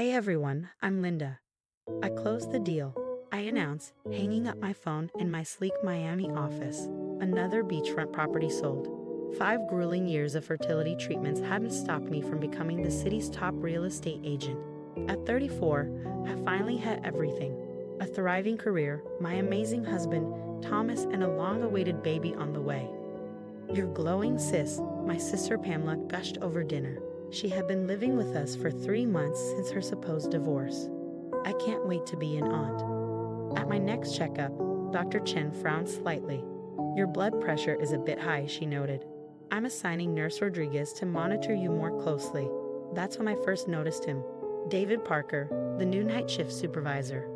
Hey everyone, I'm Linda. I closed the deal, I announce, hanging up my phone in my sleek Miami office. Another beachfront property sold. 5 grueling years of fertility treatments hadn't stopped me from becoming the city's top real estate agent. At 34, I finally had everything: a thriving career, my amazing husband, Thomas, and a long awaited baby on the way. "You're glowing, sis," my sister Pamela gushed over dinner. She had been living with us for 3 months since her supposed divorce. "I can't wait to be an aunt." At my next checkup, Dr. Chen frowned slightly. "Your blood pressure is a bit high," she noted. "I'm assigning Nurse Rodriguez to monitor you more closely." That's when I first noticed him. David Parker, the new night shift supervisor.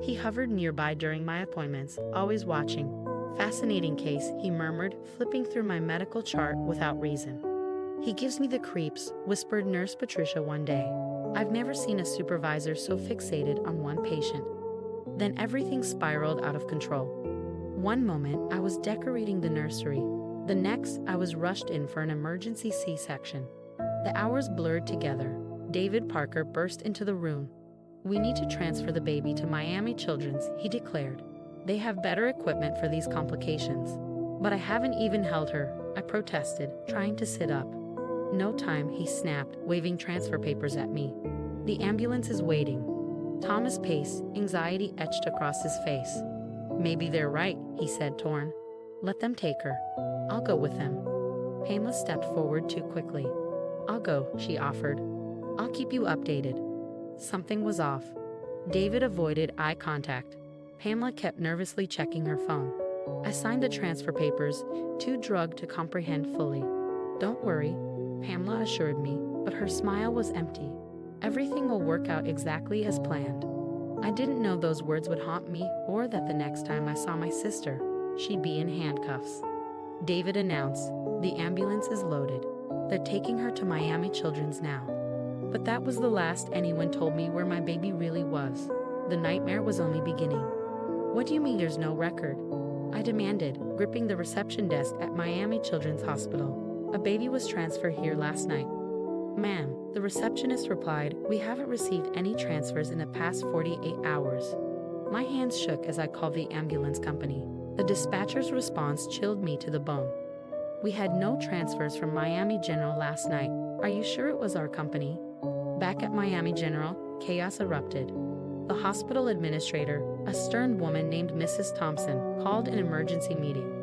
He hovered nearby during my appointments, always watching. "Fascinating case," he murmured, flipping through my medical chart without reason. "He gives me the creeps," whispered Nurse Patricia one day. "I've never seen a supervisor so fixated on one patient." Then everything spiraled out of control. One moment, I was decorating the nursery. The next, I was rushed in for an emergency C-section. The hours blurred together. David Parker burst into the room. "We need to transfer the baby to Miami Children's," he declared. "They have better equipment for these complications." "But I haven't even held her," I protested, trying to sit up. "No time," he snapped, waving transfer papers at me. "The ambulance is waiting." Thomas paced, anxiety etched across his face. "Maybe they're right," he said, torn. "Let them take her. I'll go with them." Pamela stepped forward too quickly. "I'll go," she offered. "I'll keep you updated." Something was off. David avoided eye contact. Pamela kept nervously checking her phone. I signed the transfer papers, too drugged to comprehend fully. "Don't worry," Pamela assured me, but her smile was empty. "Everything will work out exactly as planned." I didn't know those words would haunt me, or that the next time I saw my sister, she'd be in handcuffs. David announced, "The ambulance is loaded. They're taking her to Miami Children's now." But that was the last anyone told me where my baby really was. The nightmare was only beginning. "What do you mean there's no record?" I demanded, gripping the reception desk at Miami Children's Hospital. "A baby was transferred here last night." "Ma'am," the receptionist replied, "we haven't received any transfers in the past 48 hours. My hands shook as I called the ambulance company. The dispatcher's response chilled me to the bone. "We had no transfers from Miami General last night. Are you sure it was our company?" Back at Miami General, chaos erupted. The hospital administrator, a stern woman named Mrs. Thompson, called an emergency meeting.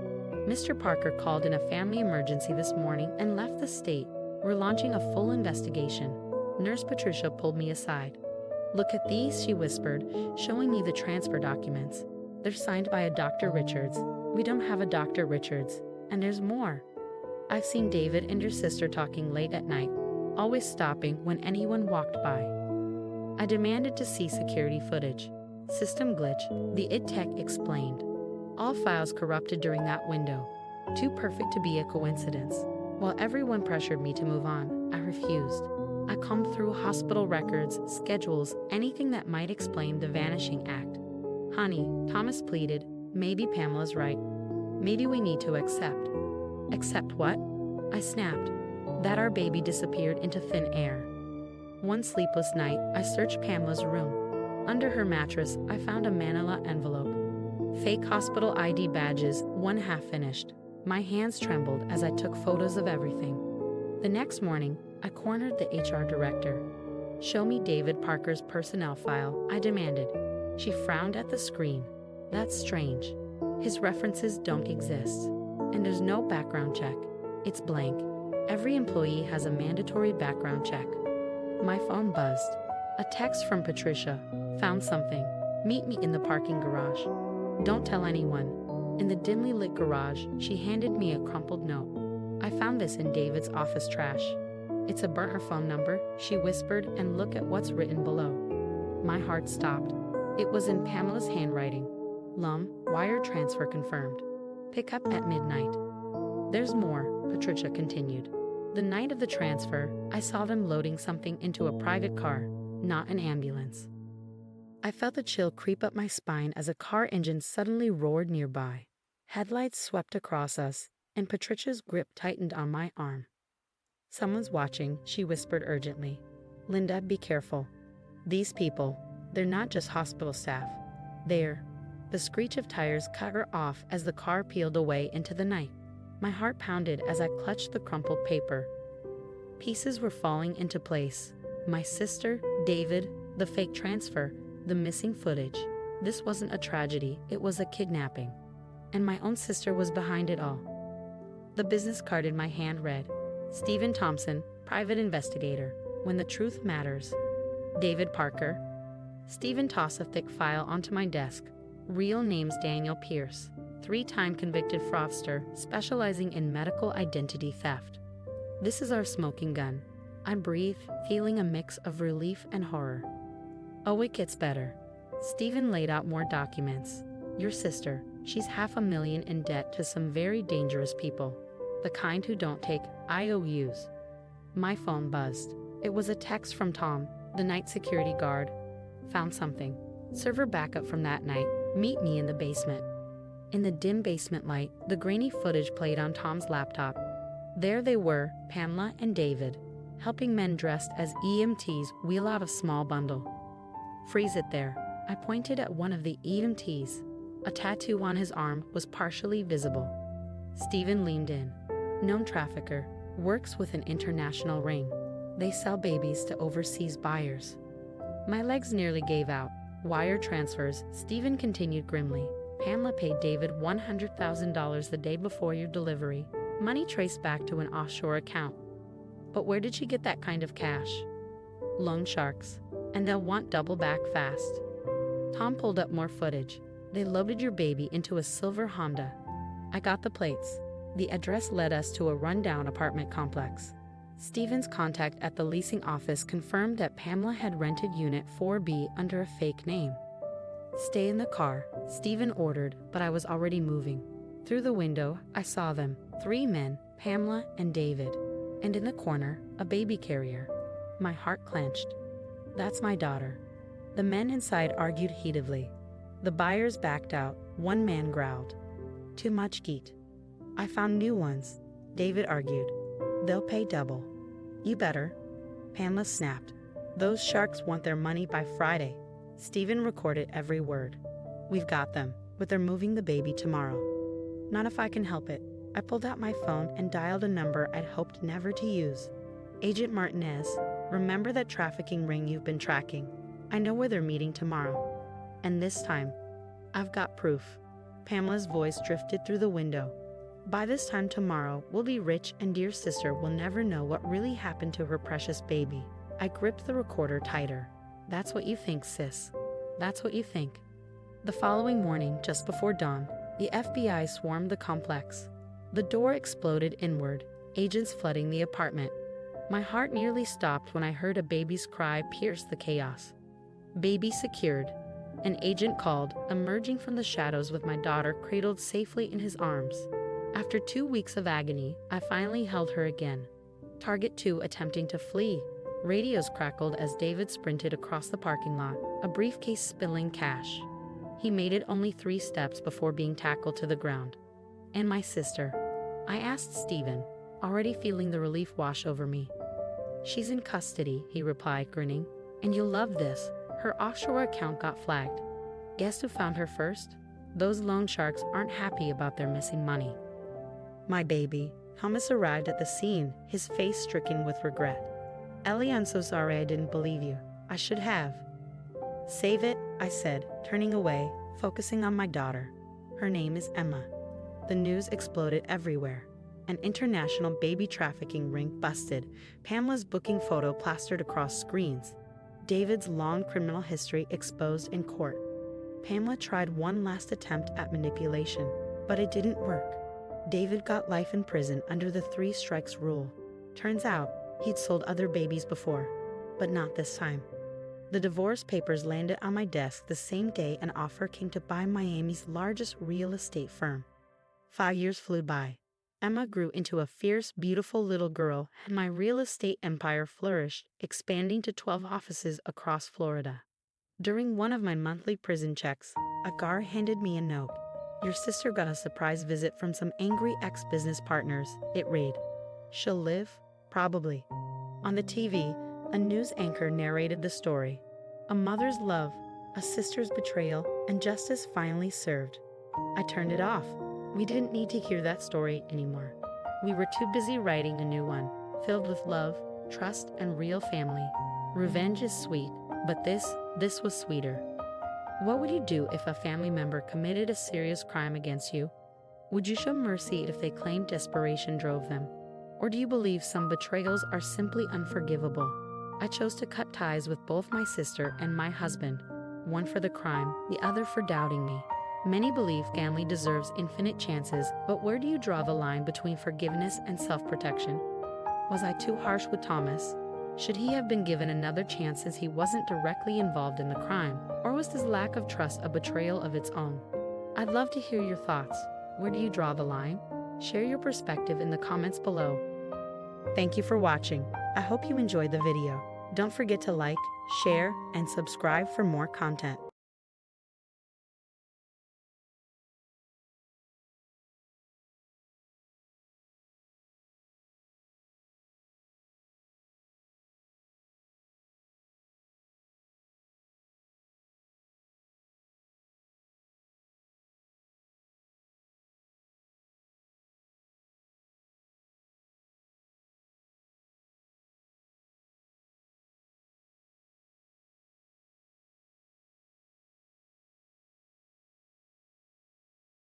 "Mr. Parker called in a family emergency this morning and left the state. We're launching a full investigation." Nurse Patricia pulled me aside. "Look at these," she whispered, showing me the transfer documents. "They're signed by a Dr. Richards." "We don't have a Dr. Richards. And there's more. I've seen David and your sister talking late at night, always stopping when anyone walked by." I demanded to see security footage. "System glitch," the IT tech explained. "All files corrupted during that window. Too perfect to be a coincidence." While everyone pressured me to move on, I refused. I combed through hospital records, schedules, anything that might explain the vanishing act. "Honey," Thomas pleaded, "maybe Pamela's right. Maybe we need to accept." "Accept what?" I snapped. "That our baby disappeared into thin air." One sleepless night, I searched Pamela's room. Under her mattress, I found a manila envelope. Fake hospital ID badges, one half finished. My hands trembled as I took photos of everything. The next morning, I cornered the HR director. "Show me David Parker's personnel file," I demanded. She frowned at the screen. "That's strange. His references don't exist. And there's no background check. It's blank. Every employee has a mandatory background check." My phone buzzed. A text from Patricia. "Found something. Meet me in the parking garage. Don't tell anyone." In the dimly lit garage, she handed me a crumpled note. "I found this in David's office trash." "It's a burner phone number," she whispered, "and look at what's written below." My heart stopped. It was in Pamela's handwriting. "Wire transfer confirmed. Pick up at midnight." "There's more," Patricia continued. "The night of the transfer, I saw them loading something into a private car, not an ambulance." I felt a chill creep up my spine as a car engine suddenly roared nearby. Headlights swept across us, and Patricia's grip tightened on my arm. "Someone's watching," she whispered urgently. "Linda, be careful." These people, they're not just hospital staff. They're. The screech of tires cut her off as the car peeled away into the night. My heart pounded as I clutched the crumpled paper. Pieces were falling into place. My sister, David, the fake transfer, the missing footage. This wasn't a tragedy, it was a kidnapping. And my own sister was behind it all. The business card in my hand read, Stephen Thompson, private investigator. When the truth matters. David Parker. Stephen tossed a thick file onto my desk. Real name's Daniel Pierce, 3-time convicted fraudster specializing in medical identity theft. This is our smoking gun. I breathe, feeling a mix of relief and horror. Oh, it gets better. Stephen laid out more documents. Your sister, she's $500,000 in debt to some very dangerous people. The kind who don't take IOUs. My phone buzzed. It was a text from Tom, the night security guard. Found something. Server backup from that night. Meet me in the basement. In the dim basement light, the grainy footage played on Tom's laptop. There they were, Pamela and David, helping men dressed as EMTs wheel out a small bundle. Freeze it there. I pointed at one of the EMTs. A tattoo on his arm was partially visible. Stephen leaned in. Known trafficker, works with an international ring. They sell babies to overseas buyers. My legs nearly gave out. Wire transfers, Stephen continued grimly. Pamela paid David $100,000 the day before your delivery. Money traced back to an offshore account. But where did she get that kind of cash? Loan sharks. And they'll want double back fast. Tom pulled up more footage. They loaded your baby into a silver Honda. I got the plates. The address led us to a rundown apartment complex. Stephen's contact at the leasing office confirmed that Pamela had rented Unit 4B under a fake name. Stay in the car, Stephen ordered, but I was already moving. Through the window, I saw them, 3 men, Pamela and David. And in the corner, a baby carrier. My heart clenched. That's my daughter. The men inside argued heatedly. The buyers backed out. One man growled. Too much geet. I found new ones, David argued. They'll pay double. You better. Pamela snapped. Those sharks want their money by Friday. Stephen recorded every word. We've got them, but they're moving the baby tomorrow. Not if I can help it. I pulled out my phone and dialed a number I'd hoped never to use. Agent Martinez, remember that trafficking ring you've been tracking? I know where they're meeting tomorrow. And this time, I've got proof. Pamela's voice drifted through the window. By this time tomorrow, we'll be rich and dear sister will never know what really happened to her precious baby. I gripped the recorder tighter. That's what you think, sis. That's what you think. The following morning, just before dawn, the FBI swarmed the complex. The door exploded inward, agents flooding the apartment. My heart nearly stopped when I heard a baby's cry pierce the chaos. Baby secured. An agent called, emerging from the shadows with my daughter cradled safely in his arms. After 2 weeks of agony, I finally held her again. Target 2 attempting to flee. Radios crackled as David sprinted across the parking lot, a briefcase spilling cash. He made it only 3 steps before being tackled to the ground. And my sister? I asked Stephen, already feeling the relief wash over me. She's in custody, he replied, grinning. And you'll love this. Her offshore account got flagged. Guess who found her first? Those loan sharks aren't happy about their missing money. My baby. Thomas arrived at the scene, his face stricken with regret. Ellie, I'm so sorry I didn't believe you. I should have. Save it, I said, turning away, focusing on my daughter. Her name is Emma. The news exploded everywhere. An international baby trafficking ring busted, Pamela's booking photo plastered across screens, David's long criminal history exposed in court. Pamela tried one last attempt at manipulation, but it didn't work. David got life in prison under the 3 strikes rule. Turns out, he'd sold other babies before, but not this time. The divorce papers landed on my desk the same day an offer came to buy Miami's largest real estate firm. 5 years flew by. Emma grew into a fierce, beautiful little girl, and my real estate empire flourished, expanding to 12 offices across Florida. During one of my monthly prison checks, a guard handed me a note. Your sister got a surprise visit from some angry ex-business partners, it read. She'll live? Probably. On the TV, a news anchor narrated the story. A mother's love, a sister's betrayal, and justice finally served. I turned it off. We didn't need to hear that story anymore. We were too busy writing a new one, filled with love, trust, and real family. Revenge is sweet, but this was sweeter. What would you do if a family member committed a serious crime against you? Would you show mercy if they claimed desperation drove them? Or do you believe some betrayals are simply unforgivable? I chose to cut ties with both my sister and my husband, one for the crime, the other for doubting me. Many believe family deserves infinite chances, but where do you draw the line between forgiveness and self-protection? Was I too harsh with Thomas? Should he have been given another chance since he wasn't directly involved in the crime? Or was his lack of trust a betrayal of its own? I'd love to hear your thoughts. Where do you draw the line? Share your perspective in the comments below. Thank you for watching. I hope you enjoyed the video. Don't forget to like, share, and subscribe for more content.